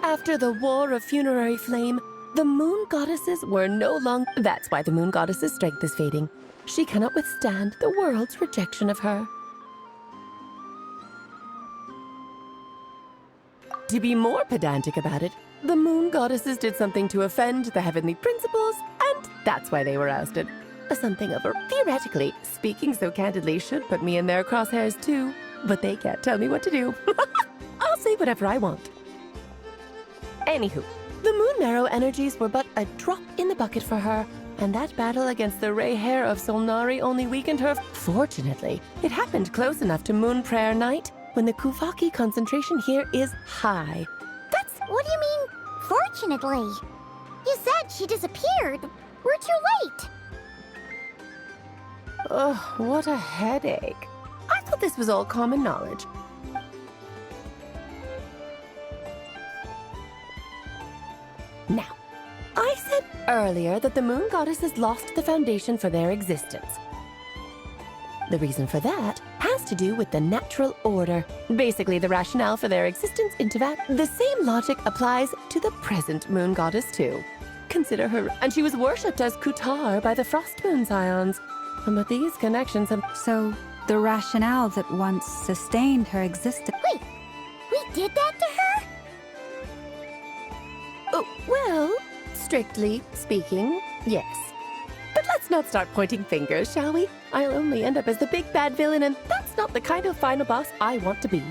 After the war of funerary flame, the moon goddesses were no longer... That's why the moon goddess's strength is fading. She cannot withstand the world's rejection of her. To be more pedantic about it, the moon goddesses did something to offend the heavenly principles, and that's why they were ousted. Something of a... Theoretically, speaking so candidly should put me in their crosshairs too, but they can't tell me what to do. I'll say whatever I want. Anywho, the moon marrow energies were but a drop in the bucket for her, and that battle against the Ray Hair of Solnari only weakened her. Fortunately, it happened close enough to Moon Prayer Night, when the Kuvaki concentration here is high. That's... What do you mean, fortunately? You said she disappeared. We're too late. Oh, what a headache. I thought this was all common knowledge. Now, I said earlier that the moon goddesses lost the foundation for their existence. The reason for that has to do with the natural order. Basically, the rationale for their existence in Teyvat. The same logic applies to the present moon goddess, too. Consider her... And she was worshipped as Kutar by the Frost Moon Scions. But these connections have... So, the rationale that once sustained her existence... Wait, we did that to her? Oh, well, strictly speaking, yes. But let's not start pointing fingers, shall we? I'll only end up as the big bad villain, and that's not the kind of final boss I want to be.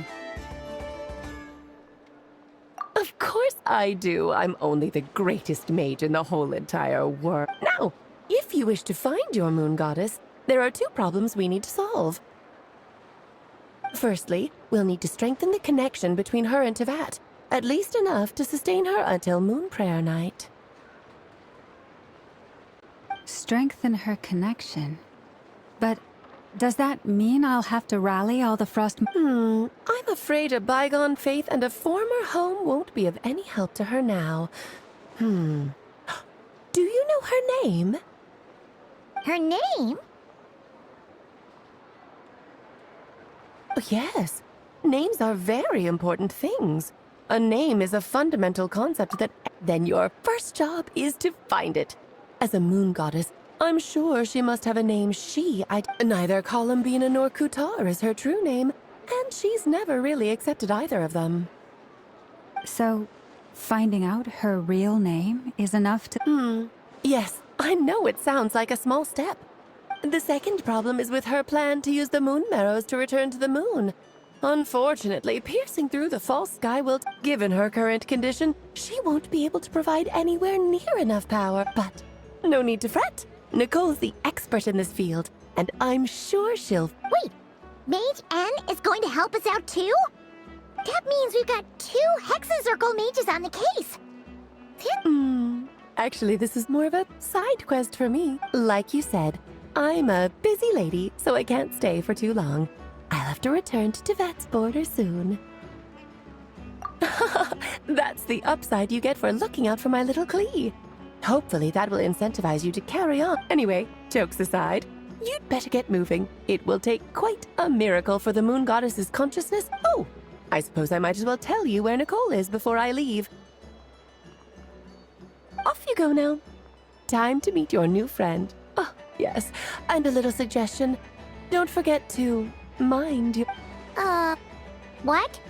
Of course I do. I'm only the greatest mage in the whole entire world. Now, if you wish to find your moon goddess, there are two problems we need to solve. Firstly, we'll need to strengthen the connection between her and Teyvat, at least enough to sustain her until Moon Prayer Night. Strengthen her connection. But does that mean I'll have to rally all the Frost... I'm afraid a bygone faith and a former home won't be of any help to her now. Do you know her name? Her name? Oh, yes. Names are very important things. A name is a fundamental concept that... Then your first job is to find it. As a moon goddess, I'm sure she must have a name Neither Columbina nor Kutar is her true name, and she's never really accepted either of them. So, finding out her real name is enough to... Yes, I know it sounds like a small step. The second problem is with her plan to use the moon marrows to return to the moon. Unfortunately, piercing through the false sky will... Given her current condition, she won't be able to provide anywhere near enough power. But no need to fret. Nicole's the expert in this field, and I'm sure she'll... Wait, Mage N is going to help us out too? That means we've got 2 Hexacircle mages on the case. Actually, this is more of a side quest for me. Like you said, I'm a busy lady, so I can't stay for too long. I'll have to return to Teyvat's border soon. That's the upside you get for looking out for my little Klee. Hopefully that will incentivize you to carry on. Anyway, jokes aside, you'd better get moving. It will take quite a miracle for the moon goddess's consciousness. Oh, I suppose I might as well tell you where Nicole is before I leave. Off you go now. Time to meet your new friend. Oh, yes, and a little suggestion. Don't forget to mind your... What?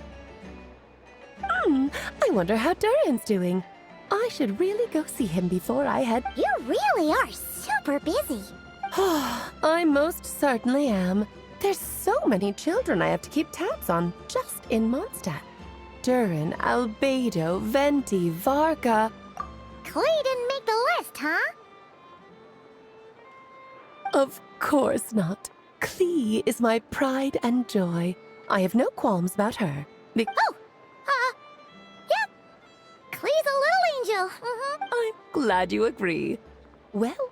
I wonder how Durin's doing. I should really go see him before I head... You really are super busy. I most certainly am. There's so many children I have to keep tabs on, just in Mondstadt. Durin, Albedo, Venti, Varka... Klee didn't make the list, huh? Of course not. Klee is my pride and joy. I have no qualms about her. Yep. Klee's a little angel. I'm glad you agree. Well...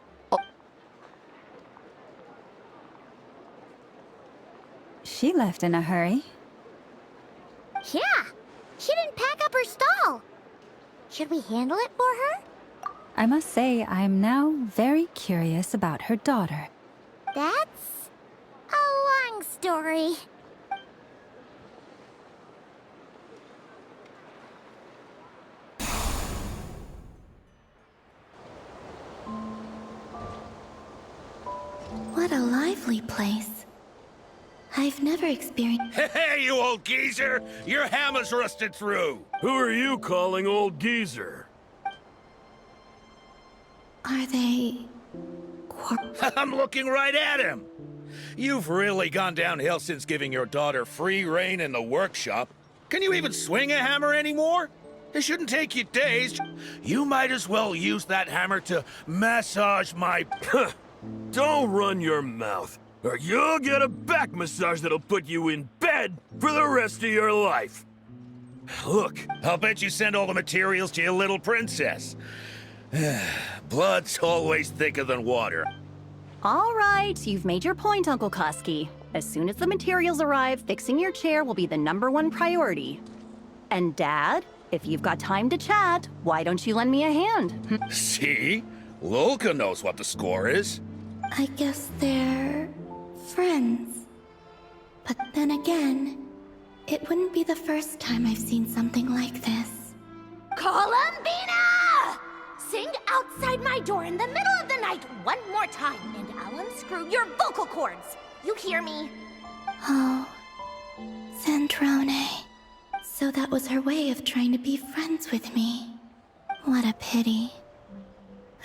She left in a hurry. Yeah, she didn't pack up her stall. Should we handle it for her? I must say, I'm now very curious about her daughter. That's a long story. lively place. I've never experienced... Hey, you old geezer! Your hammer's rusted through! Who are you calling old geezer? Are they... I'm looking right at him! You've really gone downhill since giving your daughter free rein in the workshop. Can you even swing a hammer anymore? It shouldn't take you days. You might as well use that hammer to massage my... Don't run your mouth, or you'll get a back massage that'll put you in bed for the rest of your life. Look, I'll bet you send all the materials to your little princess. Blood's always thicker than water. All right, you've made your point, Uncle Koski. As soon as the materials arrive, fixing your chair will be the #1 priority. And Dad, if you've got time to chat, why don't you lend me a hand? See? Lolka knows what the score is. I guess they're... friends. But then again, it wouldn't be the first time I've seen something like this. Columbina! Sing outside my door in the middle of the night one more time, and I'll unscrew your vocal cords. You hear me? Oh, Zandrone. So that was her way of trying to be friends with me. What a pity.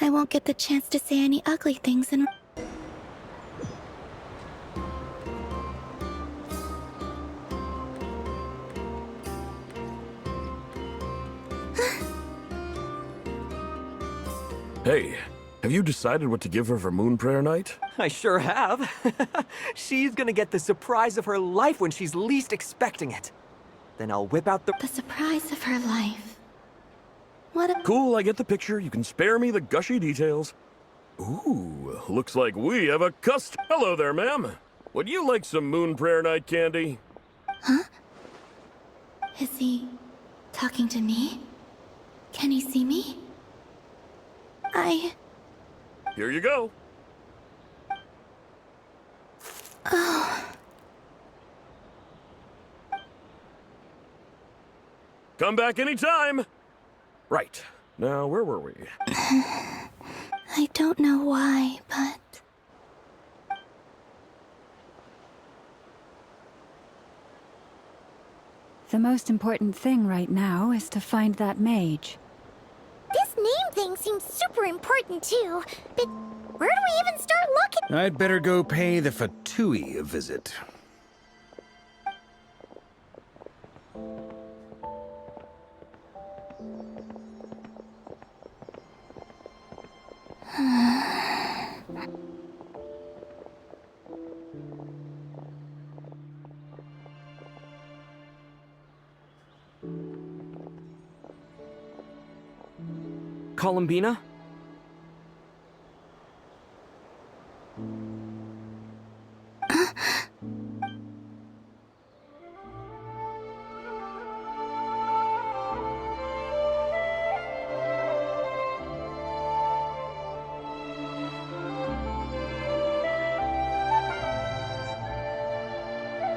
I won't get the chance to say any ugly things in... hey, have you decided what to give her for Moon Prayer Night? I sure have. She's gonna get the surprise of her life when she's least expecting it. Then I'll whip out the... The surprise of her life. What a... Cool, I get the picture. You can spare me the gushy details. Ooh, looks like we have a Hello there, ma'am. Would you like some Moon Prayer Night candy? Huh? Is he... talking to me? Can he see me? Here you go. Oh... Come back anytime. Right. Now, where were we? I don't know why, but... The most important thing right now is to find that mage. This name thing seems super important too, but where do we even start looking? I'd better go pay the Fatui a visit. Columbina?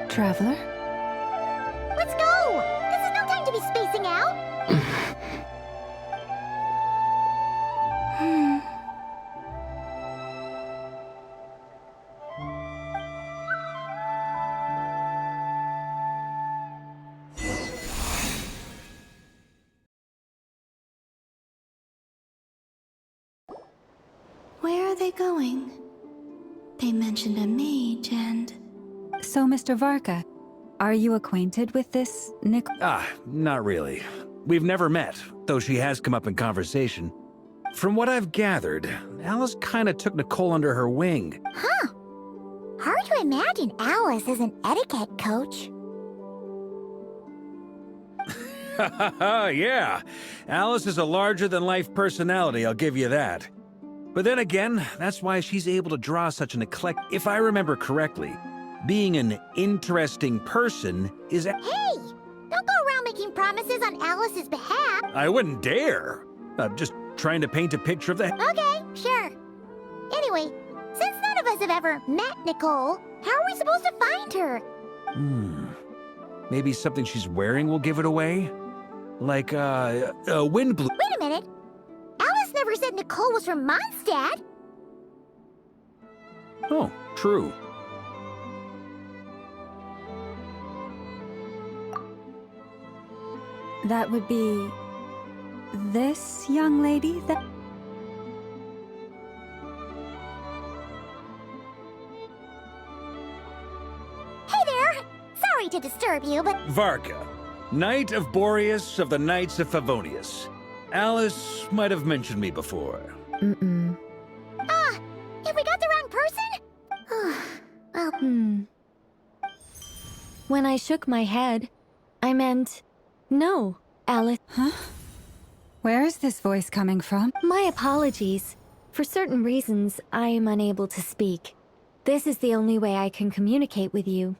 Traveler? Let's go! This is no time to be spacing out! Where are they going? They mentioned a mage and... So, Mr. Varka, are you acquainted with this Nick? Not really. We've never met, though she has come up in conversation. From what I've gathered, Alice kinda took Nicole under her wing. Huh. Hard to imagine Alice as an etiquette coach. Yeah, Alice is a larger-than-life personality, I'll give you that. But then again, that's why she's able to draw such an eclectic... If I remember correctly, being an interesting person is... Hey! Don't go around making promises on Alice's behalf. I wouldn't dare. I'm just trying to paint a picture of the... Okay, sure. Anyway, since none of us have ever met Nicole, how are we supposed to find her? Maybe something she's wearing will give it away? Like, a wind blue... Wait a minute. Alice never said Nicole was from Mondstadt. Oh, true. That would be... this young lady that... Hey there! Sorry to disturb you, but Varka, Knight of Boreas of the Knights of Favonius. Alice might have mentioned me before. have we got the wrong person? Well, When I shook my head, I meant... no, Alice. Huh? Where is this voice coming from? My apologies. For certain reasons, I am unable to speak. This is the only way I can communicate with you.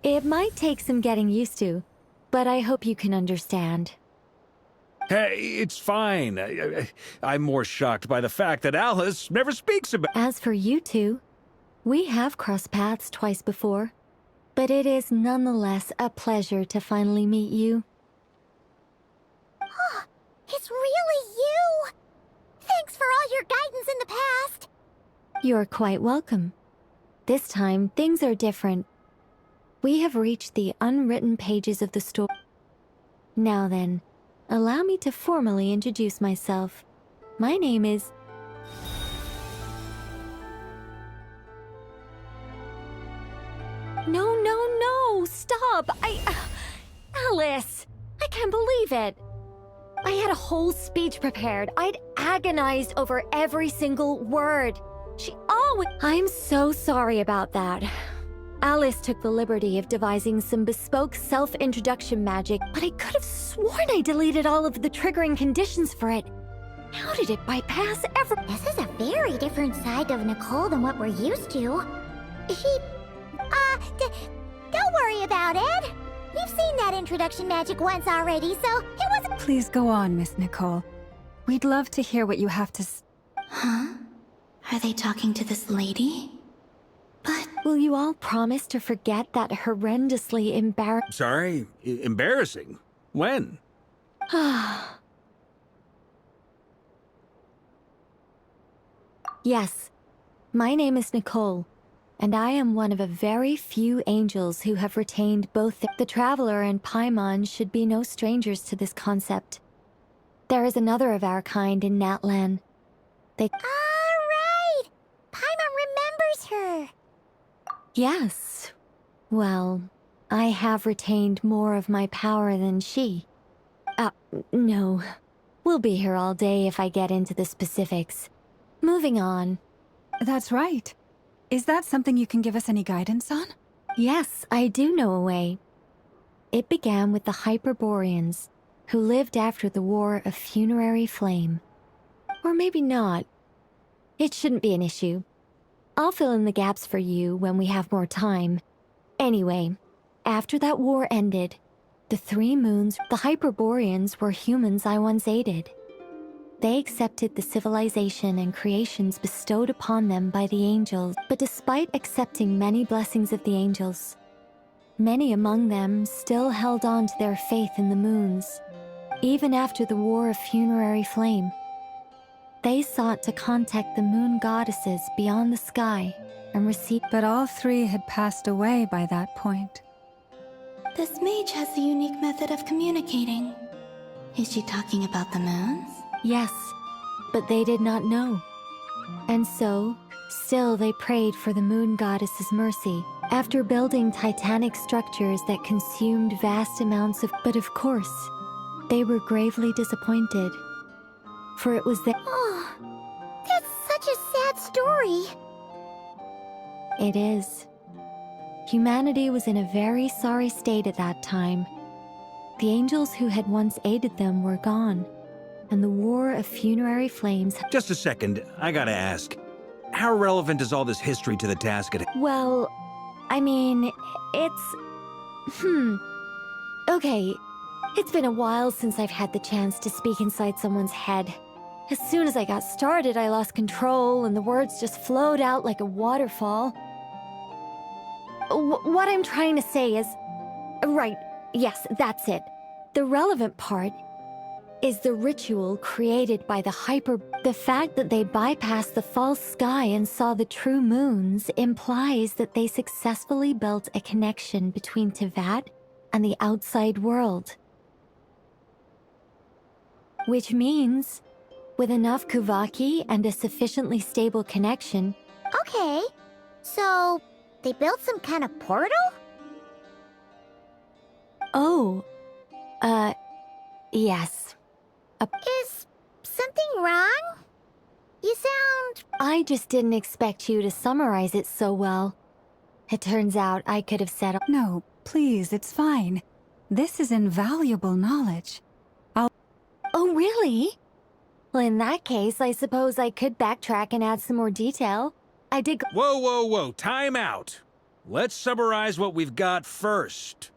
It might take some getting used to, but I hope you can understand. Hey, it's fine. I'm more shocked by the fact that Alice never speaks about... As for you two, we have crossed paths twice before, but it is nonetheless a pleasure to finally meet you. it's really you! Thanks for all your guidance in the past! You're quite welcome. This time, things are different. We have reached the unwritten pages of the story. Now then, allow me to formally introduce myself. My name is... No, stop! Alice! I can't believe it! I had a whole speech prepared. I'd agonized over every single word. She always... I'm so sorry about that. Alice took the liberty of devising some bespoke self-introduction magic, but I could have sworn I deleted all of the triggering conditions for it. How did it bypass every... This is a very different side of Nicole than what we're used to. Don't worry about it. We've seen that introduction magic once already, so it wasn't... Please go on, Miss Nicole. We'd love to hear what you have to Huh? Are they talking to this lady? But will you all promise to forget that horrendously embarrassing... Sorry? Embarrassing? When? Yes, my name is Nicole, and I am one of a very few angels who have retained both the Traveler and Paimon should be no strangers to this concept. There is another of our kind in Natlan. They... Alright! Paimon remembers her! Yes. Well, I have retained more of my power than she. No. We'll be here all day if I get into the specifics. Moving on. That's right. Is that something you can give us any guidance on? Yes, I do know a way. It began with the Hyperboreans, who lived after the War of Funerary Flame. Or maybe not. It shouldn't be an issue. I'll fill in the gaps for you when we have more time. Anyway, after that war ended, the Three Moons, the Hyperboreans, were humans I once aided. They accepted the civilization and creations bestowed upon them by the angels, but despite accepting many blessings of the angels, many among them still held on to their faith in the moons, even after the War of Funerary Flame. They sought to contact the moon goddesses beyond the sky and receive... But all three had passed away by that point. This mage has a unique method of communicating. Is she talking about the moons? Yes, but they did not know. And so, still they prayed for the moon goddess's mercy, after building titanic structures that consumed vast amounts of... But of course, they were gravely disappointed. For it was the... Oh, that's such a sad story. It is. Humanity was in a very sorry state at that time. The angels who had once aided them were gone, and the War of Funerary Flames... Just a second, I gotta ask. How relevant is all this history to the task at hand? Well, I mean, it's... Okay, it's been a while since I've had the chance to speak inside someone's head. As soon as I got started, I lost control, and the words just flowed out like a waterfall. What I'm trying to say is... Right, yes, that's it. The relevant part is the ritual created by the The fact that they bypassed the false sky and saw the true moons implies that they successfully built a connection between Teyvat and the outside world. Which means, with enough Kuvaki and a sufficiently stable connection... Okay, so they built some kind of portal? Oh, yes. Is something wrong? You sound... I just didn't expect you to summarize it so well. It turns out I could have said... No, please, it's fine. This is invaluable knowledge. Oh, really? Well, in that case, I suppose I could backtrack and add some more detail. I did... Whoa, whoa, whoa, time out. Let's summarize what we've got first.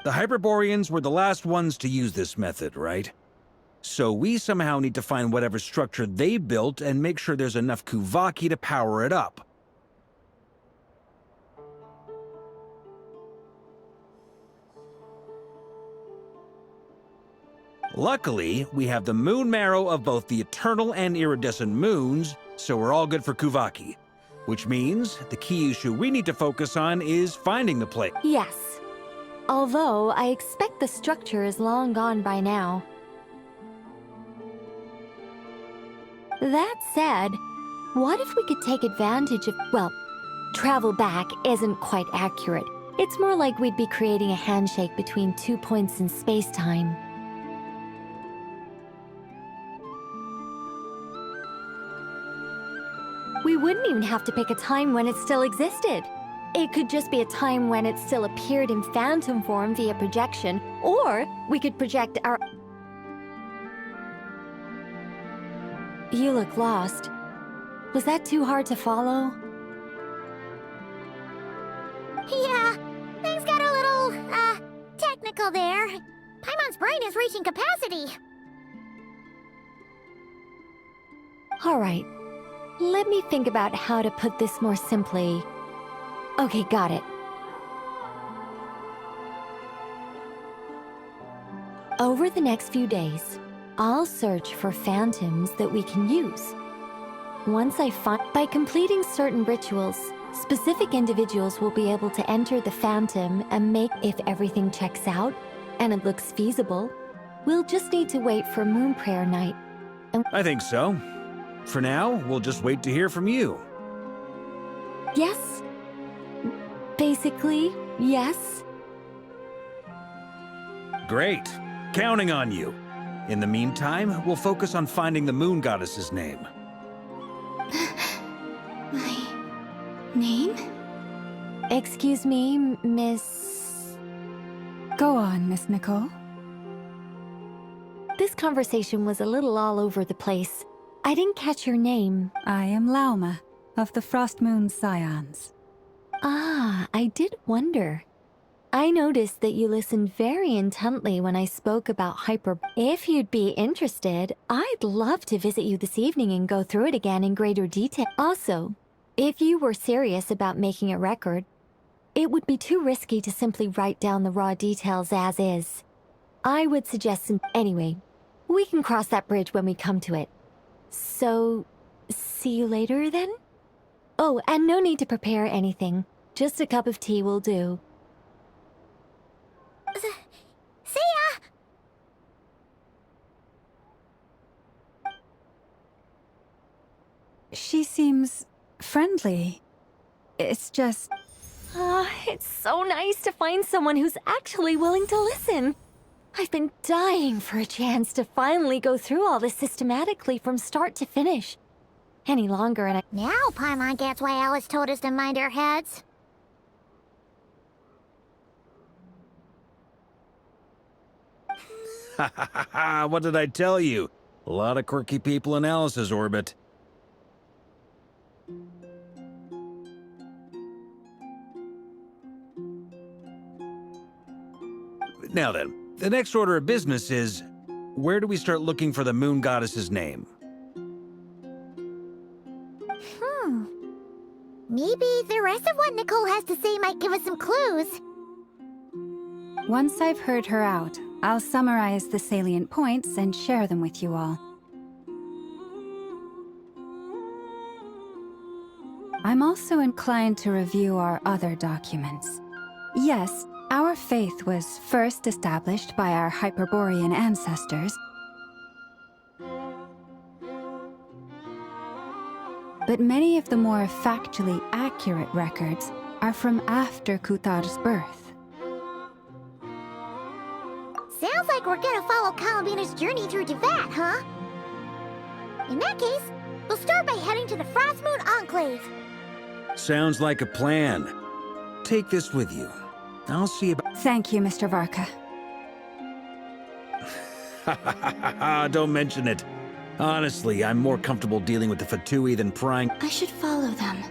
The Hyperboreans were the last ones to use this method, right? So we somehow need to find whatever structure they built and make sure there's enough Kuvaki to power it up. Luckily, we have the moon marrow of both the eternal and iridescent moons, so we're all good for Kuvaki. Which means the key issue we need to focus on is finding the place. Yes. Although, I expect the structure is long gone by now. That said, what if we could take advantage of... Well, travel back isn't quite accurate. It's more like we'd be creating a handshake between 2 points in space-time. We wouldn't even have to pick a time when it still existed. It could just be a time when it still appeared in phantom form via projection, or we could project our... You look lost. Was that too hard to follow? Yeah, things got a little, technical there. Paimon's brain is reaching capacity. All right. Let me think about how to put this more simply. Okay, got it. Over the next few days, I'll search for phantoms that we can use. Once I find... By completing certain rituals, specific individuals will be able to enter the phantom and make... If everything checks out, and it looks feasible, we'll just need to wait for Moon Prayer Night. And... I think so. For now, we'll just wait to hear from you. Yes. Basically, yes. Great. Counting on you. In the meantime, we'll focus on finding the moon goddess's name. My name? Excuse me, Miss... Go on, Miss Nicole. This conversation was a little all over the place. I didn't catch your name. I am Lauma, of the Frost Moon Scions. Ah, I did wonder. I noticed that you listened very intently when I spoke about hyper... If you'd be interested, I'd love to visit you this evening and go through it again in greater detail. Also, if you were serious about making a record, it would be too risky to simply write down the raw details as is. I would suggest some... Anyway, we can cross that bridge when we come to it. So, see you later then? Oh, and no need to prepare anything. Just a cup of tea will do. See ya! She seems friendly. It's just... It's so nice to find someone who's actually willing to listen. I've been dying for a chance to finally go through all this systematically from start to finish. Any longer and I... Now Paimon gets why Alice told us to mind our heads. Ha ha ha ha, what did I tell you? A lot of quirky people in Alice's orbit. Now then, the next order of business is, where do we start looking for the moon goddess's name? Maybe the rest of what Nicole has to say might give us some clues. Once I've heard her out, I'll summarize the salient points and share them with you all. I'm also inclined to review our other documents. Yes, our faith was first established by our Hyperborean ancestors, but many of the more factually accurate records are from after Kutar's birth. Sounds like we're gonna follow Columbina's journey through Teyvat, huh? In that case, we'll start by heading to the Frost Moon Enclave. Sounds like a plan. Take this with you. I'll see about... Thank you, Mr. Varka. Don't mention it. Honestly, I'm more comfortable dealing with the Fatui than prying... I should follow them,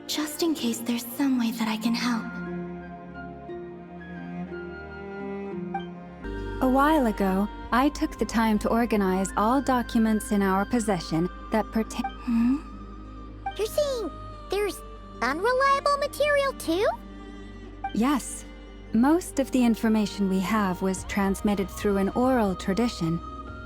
just in case there's some way that I can help. A while ago, I took the time to organize all documents in our possession that pertain... You're saying there's unreliable material too? Yes. Most of the information we have was transmitted through an oral tradition.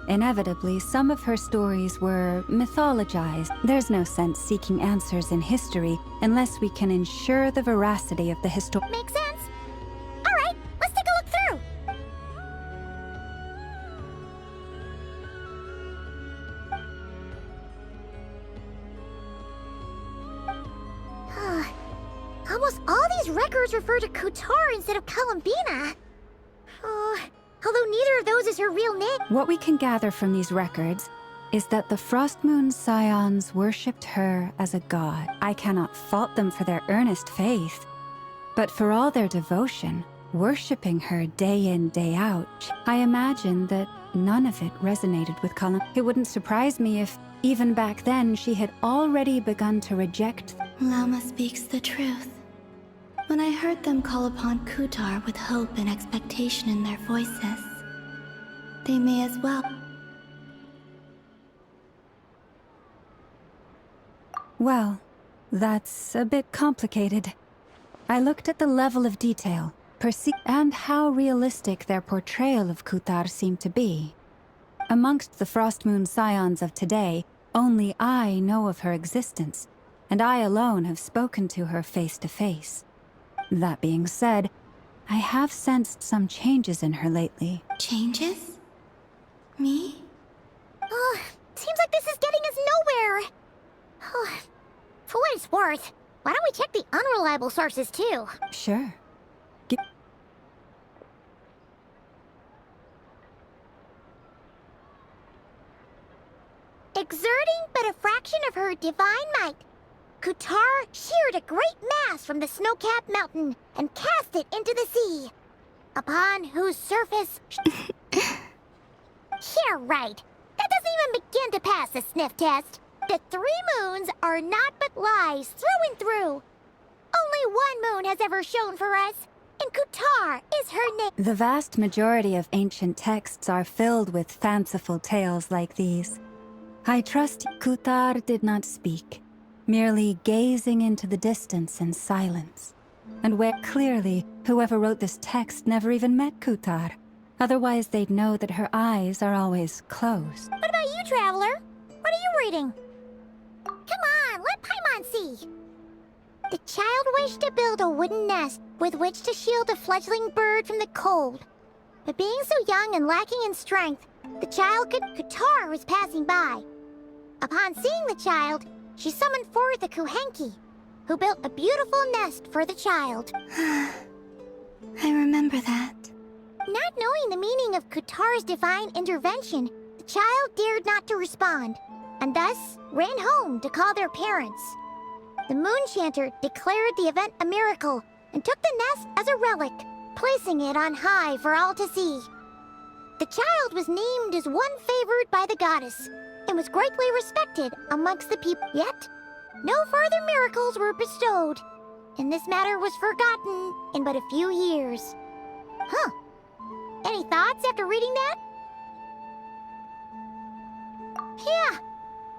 Inevitably, some of her stories were mythologized. There's no sense seeking answers in history unless we can ensure the veracity of the history. Makes sense. All right, let's take a look through. Almost all these records refer to Kutar instead of Columbina. Although neither of those is her real name. What we can gather from these records is that the Frost Moon Scions worshipped her as a god. I cannot fault them for their earnest faith, but for all their devotion, worshipping her day in, day out, I imagine that none of it resonated with Colin. It wouldn't surprise me if, even back then, she had already begun to reject... Lama speaks the truth. When I heard them call upon Kutar with hope and expectation in their voices, they may as well. Well, that's a bit complicated. I looked at the level of detail, and how realistic their portrayal of Kutar seemed to be. Amongst the Frost Moon Scions of today, only I know of her existence, and I alone have spoken to her face to face. That being said, I have sensed some changes in her lately. Changes? Me? Seems like this is getting us nowhere. For what it's worth, why don't we check the unreliable sources too? Sure. Exerting but a fraction of her divine might, Kutar sheared a great mass from the snow-capped mountain and cast it into the sea, upon whose surface... Yeah, right. That doesn't even begin to pass the sniff test. The 3 moons are not but lies through and through. Only one moon has ever shone for us, and Kutar is her name. The vast majority of ancient texts are filled with fanciful tales like these. I trust Kutar did not speak, merely gazing into the distance in silence. And where clearly, whoever wrote this text never even met Kutar. Otherwise, they'd know that her eyes are always closed. What about you, Traveler? What are you reading? Come on, let Paimon see. The child wished to build a wooden nest with which to shield a fledgling bird from the cold. But being so young and lacking in strength, the child Kutar was passing by. Upon seeing the child, she summoned forth a Kuhenki, who built a beautiful nest for the child. I remember that. Not knowing the meaning of Kutar's divine intervention, the child dared not to respond, and thus ran home to call their parents. The Moon Chanter declared the event a miracle and took the nest as a relic, placing it on high for all to see. The child was named as one favored by the goddess, and was greatly respected amongst the people. Yet, no further miracles were bestowed, and this matter was forgotten in but a few years. Huh. Any thoughts after reading that? Yeah.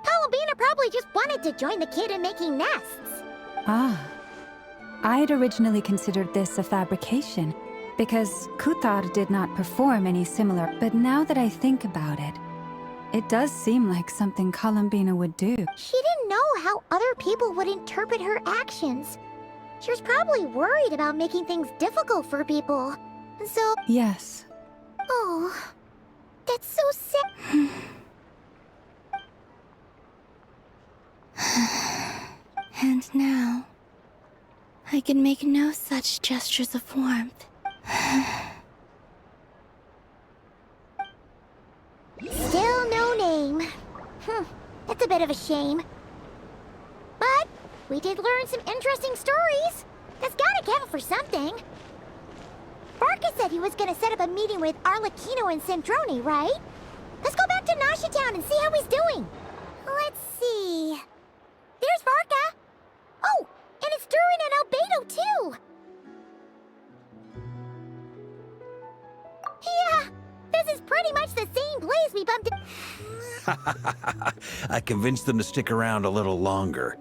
Columbina probably just wanted to join the kid in making nests. Ah. I'd originally considered this a fabrication, Because Kutar did not perform any similar, but now that I think about it, it does seem like something Columbina would do. She didn't know how other people would interpret her actions. She was probably worried about making things difficult for people. And so... Yes. Oh, that's so sad. And now, I can make no such gestures of warmth. Still no name. That's a bit of a shame. But we did learn some interesting stories. That's gotta count for something. Barca said he was gonna set up a meeting with Arlecchino and Centrone, right? Let's go back to Nasha Town and see how he's doing. Let's see. There's Barca. Oh, and it's Durin and Albedo too. Yeah, this is pretty much the same place we bumped I convinced them to stick around a little longer.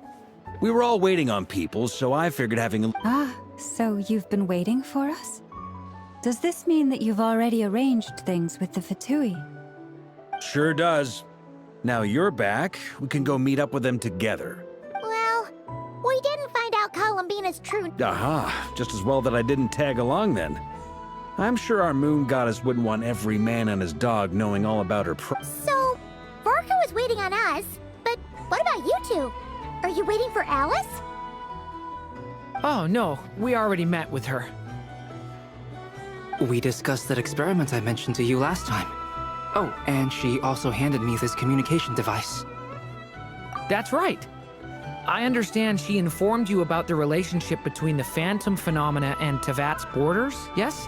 We were all waiting on people, so I figured having a... Ah, so you've been waiting for us? Does this mean that you've already arranged things with the Fatui? Sure does. Now you're back, we can go meet up with them together. Well, we didn't find out Columbina's true... Aha, just as well that I didn't tag along then. I'm sure our moon goddess wouldn't want every man and his dog knowing all about her So, Barca was waiting on us, but what about you two? Are you waiting for Alice? Oh, no. We already met with her. We discussed that experiment I mentioned to you last time. Oh, and she also handed me this communication device. That's right. I understand she informed you about the relationship between the phantom phenomena and Teyvat's borders, yes?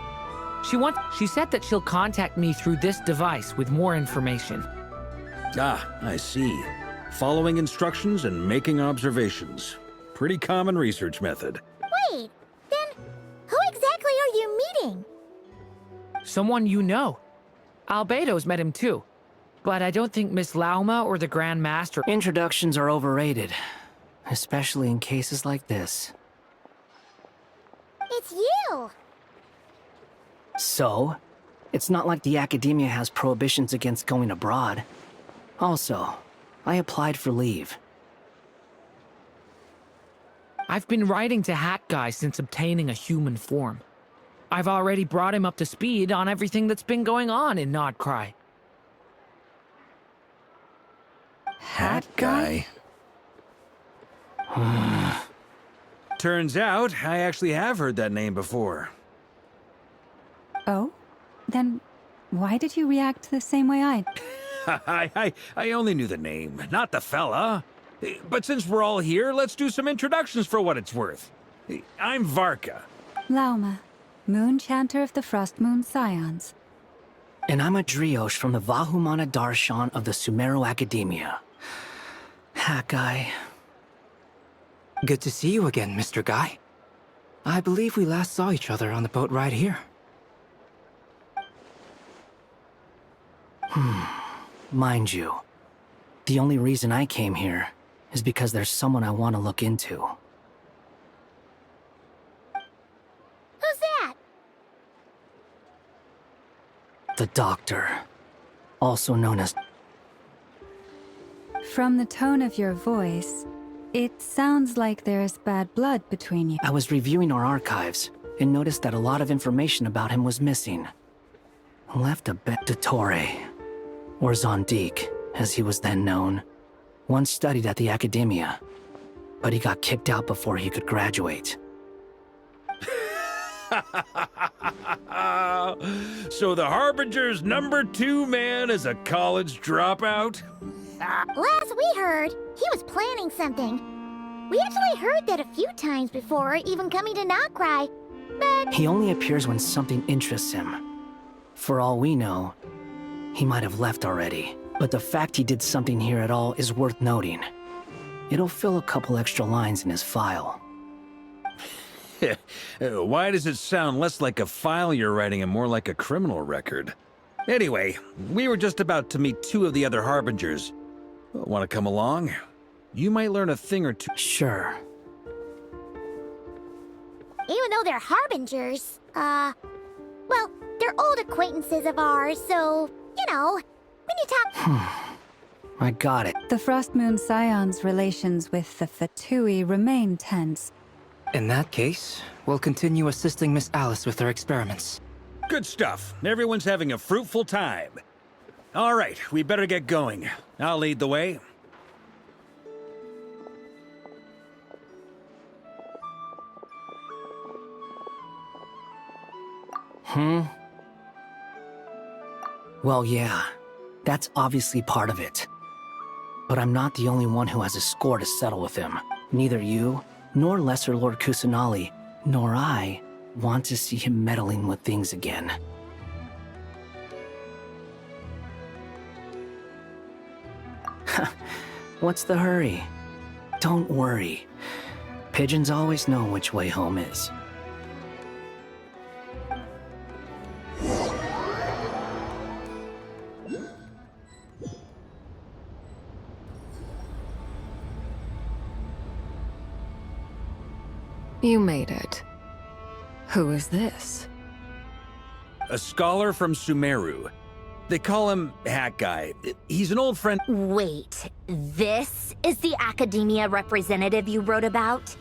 She said that she'll contact me through this device with more information. Ah, I see. Following instructions and making observations. Pretty common research method. Wait, then who exactly are you meeting? Someone you know. Albedo's met him too. But I don't think Miss Lauma or the Grand Master... Introductions are overrated, especially in cases like this. It's you! So, it's not like the Academia has prohibitions against going abroad. Also, I applied for leave. I've been writing to Hat Guy since obtaining a human form. I've already brought him up to speed on everything that's been going on in Nod Krai. Hat guy? Turns out, I actually have heard that name before. Oh? Then why did you react the same way I... I only knew the name, not the fella. But since we're all here, let's do some introductions for what it's worth. I'm Varka. Lauma, Moon Chanter of the Frost Moon Scions. And I'm a Driosh from the Vahumana Darshan of the Sumero Academia. Hat Guy. Good to see you again, Mr. Guy. I believe we last saw each other on the boat ride here. Mind you, the only reason I came here is because there's someone I want to look into. Who's that? The Doctor, also known as... From the tone of your voice, it sounds like there is bad blood between you. I was reviewing our archives and noticed that a lot of information about him was missing. Left a bet to Torre, or Zondik, as he was then known. Once studied at the Academia, but he got kicked out before he could graduate. So the Harbinger's #2 man is a college dropout? Last we heard, he was planning something. We actually heard that a few times before, even coming to Nod Krai, but... He only appears when something interests him. For all we know, he might have left already. But the fact he did something here at all is worth noting. It'll fill a couple extra lines in his file. Why does it sound less like a file you're writing and more like a criminal record? Anyway, we were just about to meet 2 of the other Harbingers. Want to come along? You might learn a thing or two. Sure. Even though they're Harbingers, Well, they're old acquaintances of ours, so, you know, when you talk... I got it. The Frost Moon Scion's relations with the Fatui remain tense. In that case, we'll continue assisting Miss Alice with her experiments. Good stuff. Everyone's having a fruitful time. All right, we better get going. I'll lead the way. Well, yeah. That's obviously part of it. But I'm not the only one who has a score to settle with him. Neither you, nor Lesser Lord Kusanali, nor I want to see him meddling with things again. What's the hurry? Don't worry. Pigeons always know which way home is. You made it. Who is this? A scholar from Sumeru. They call him Hat Guy. He's an old friend. Wait, this is the academia representative you wrote about?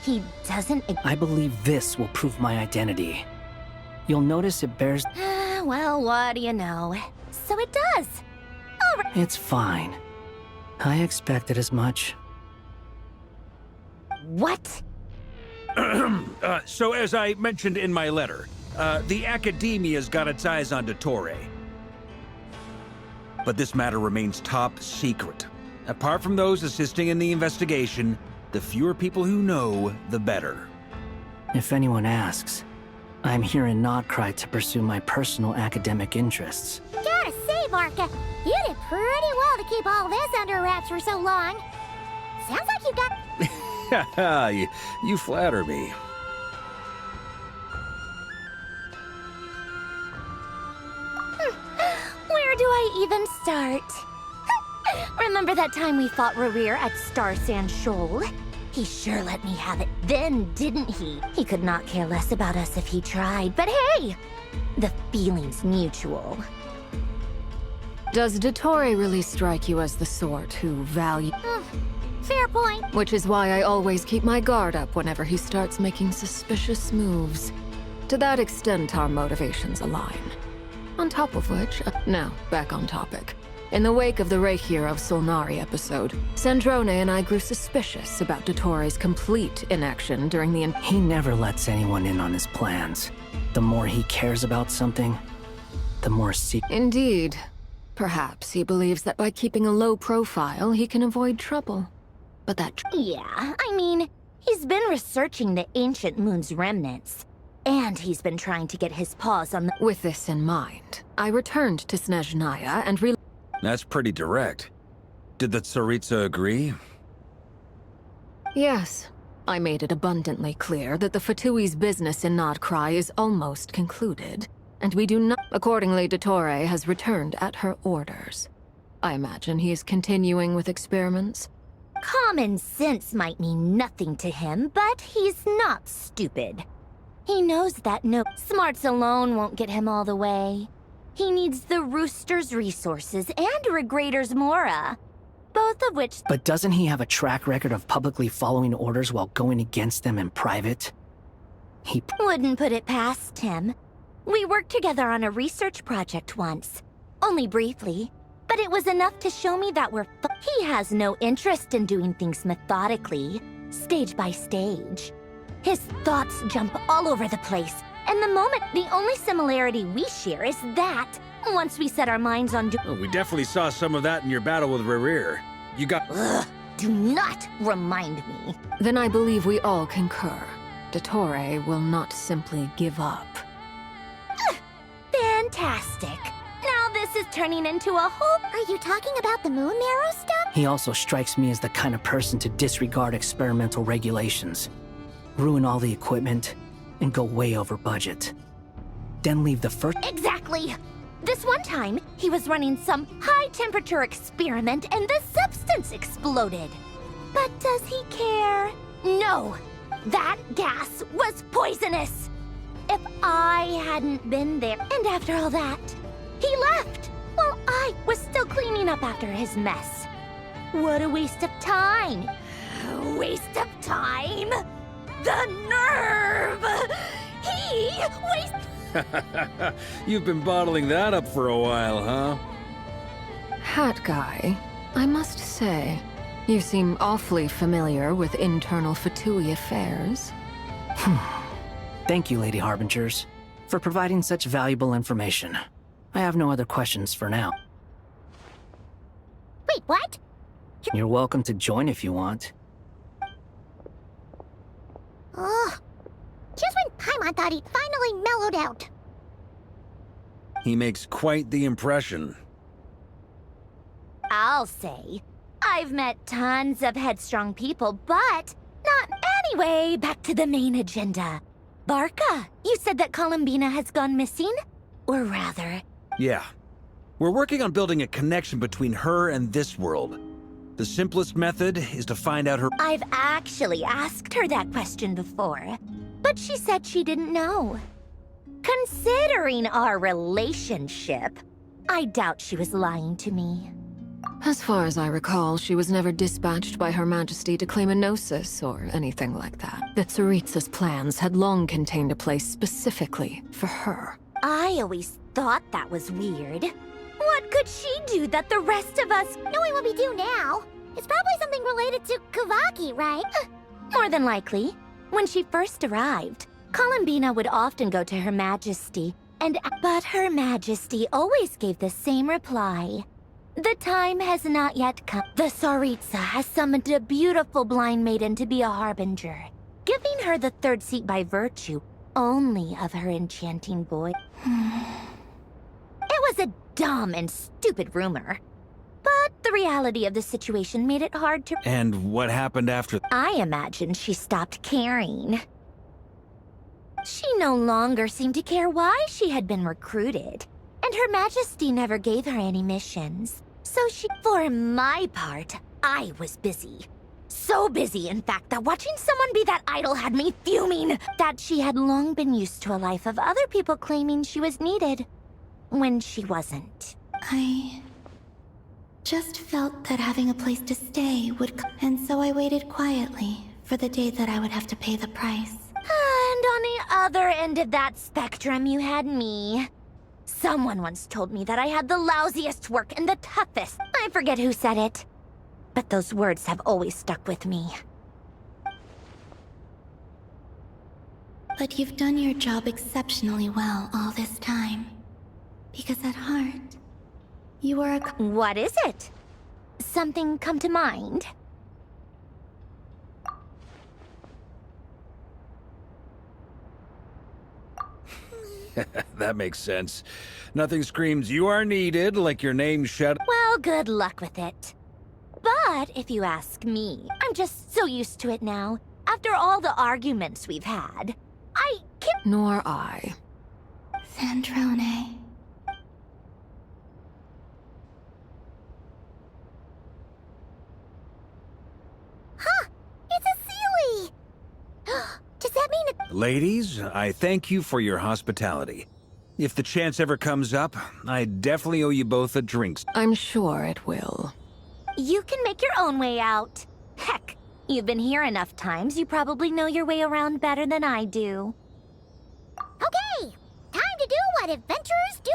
He doesn't... I believe this will prove my identity. You'll notice it bears... well, what do you know? So it does. All right. It's fine. I expected as much. What? So as I mentioned in my letter, the Academia's got its eyes on Dottore. But this matter remains top secret. Apart from those assisting in the investigation, the fewer people who know, the better. If anyone asks, I'm here in Krai to pursue my personal academic interests. Gotta say, Varka, you did pretty well to keep all this under wraps for so long. Sounds like you got... you flatter me. Where do I even start? Remember that time we fought Rerir at Star Sand Shoal? He sure let me have it then, didn't he? He could not care less about us if he tried, but hey! The feeling's mutual. Does Dottore really strike you as the sort who value... fair point. Which is why I always keep my guard up whenever he starts making suspicious moves. To that extent, our motivations align. On top of which, now, back on topic. In the wake of the Reikir of Solnari episode, Sandrone and I grew suspicious about Dottore's complete inaction during the... He never lets anyone in on his plans. The more he cares about something, the more Indeed. Perhaps he believes that by keeping a low profile, he can avoid trouble. But that... Yeah, I mean, he's been researching the ancient moon's remnants. And he's been trying to get his paws on the... With this in mind, I returned to Snezhnaya and That's pretty direct. Did the Tsaritsa agree? Yes. I made it abundantly clear that the Fatui's business in Krai is almost concluded, and we do not... Accordingly, Dottore has returned at her orders. I imagine he is continuing with experiments. Common sense might mean nothing to him, but he's not stupid. He knows that no smarts alone won't get him all the way. He needs the Rooster's resources and Regrator's Mora, both of which... But doesn't he have a track record of publicly following orders while going against them in private? He... Wouldn't put it past him. We worked together on a research project once. Only briefly. But it was enough to show me that he has no interest in doing things methodically, stage by stage. His thoughts jump all over the place, and the only similarity we share is that once we set our minds on We definitely saw some of that in your battle with Rerir. You got... Ugh, do not remind me. Then I believe we all concur. Dottore will not simply give up. Fantastic. Now this is turning into a whole... Are you talking about the moon marrow stuff? He also strikes me as the kind of person to disregard experimental regulations, ruin all the equipment, and go way over budget. Then leave the first... Exactly! This one time, he was running some high-temperature experiment and the substance exploded. But does he care? No! That gas was poisonous! if I hadn't been there. And after all that, he left while I was still cleaning up after his mess. What a waste of time. A waste of time? The nerve! He wasted... You've been bottling that up for a while, huh? Hat guy, I must say, you seem awfully familiar with internal Fatui affairs. Thank you, Lady Harbingers, for providing such valuable information. I have no other questions for now. Wait, what? You're welcome to join if you want. Ugh. Just when Paimon thought he'd finally mellowed out. He makes quite the impression. I'll say, I've met tons of headstrong people, but not anyway. Back to the main agenda. Barca, you said that Columbina has gone missing? Or rather... Yeah. We're working on building a connection between her and this world. The simplest method is to find out her... I've actually asked her that question before, but she said she didn't know. Considering our relationship, I doubt she was lying to me. As far as I recall, she was never dispatched by Her Majesty to claim a gnosis or anything like that. The Tsaritsa's plans had long contained a place specifically for her. I always thought that was weird. What could she do that the rest of us... Knowing what we do now, it's probably something related to Kavaki, right? More than likely. When she first arrived, Columbina would often go to Her Majesty, but Her Majesty always gave the same reply. The time has not yet come. The Tsaritsa has summoned a beautiful blind maiden to be a harbinger, giving her the third seat by virtue only of her enchanting voice. It was a dumb and stupid rumor, but the reality of the situation made it hard to... And what happened after... I imagine she stopped caring. She no longer seemed to care why she had been recruited, and Her Majesty never gave her any missions. So for my part, I was busy. So busy, in fact, that watching someone be that idle had me fuming. That she had long been used to a life of other people claiming she was needed, when she wasn't. I just felt that having a place to stay would and so I waited quietly for the day that I would have to pay the price. And on the other end of that spectrum, you had me. Someone once told me that I had the lousiest work and the toughest. I forget who said it, but those words have always stuck with me. But you've done your job exceptionally well all this time. Because at heart, you are a... What is it? Something come to mind? That makes sense. Nothing screams you are needed like your name shut... Well, good luck with it. But if you ask me, I'm just so used to it now. After all the arguments we've had, I can't... Nor I. Sandrone. Huh! It's a Sealy! Does that mean... Ladies, I thank you for your hospitality. If the chance ever comes up, I definitely owe you both a drink. I'm sure it will. You can make your own way out. Heck, you've been here enough times, you probably know your way around better than I do. Okay! Time to do what adventurers do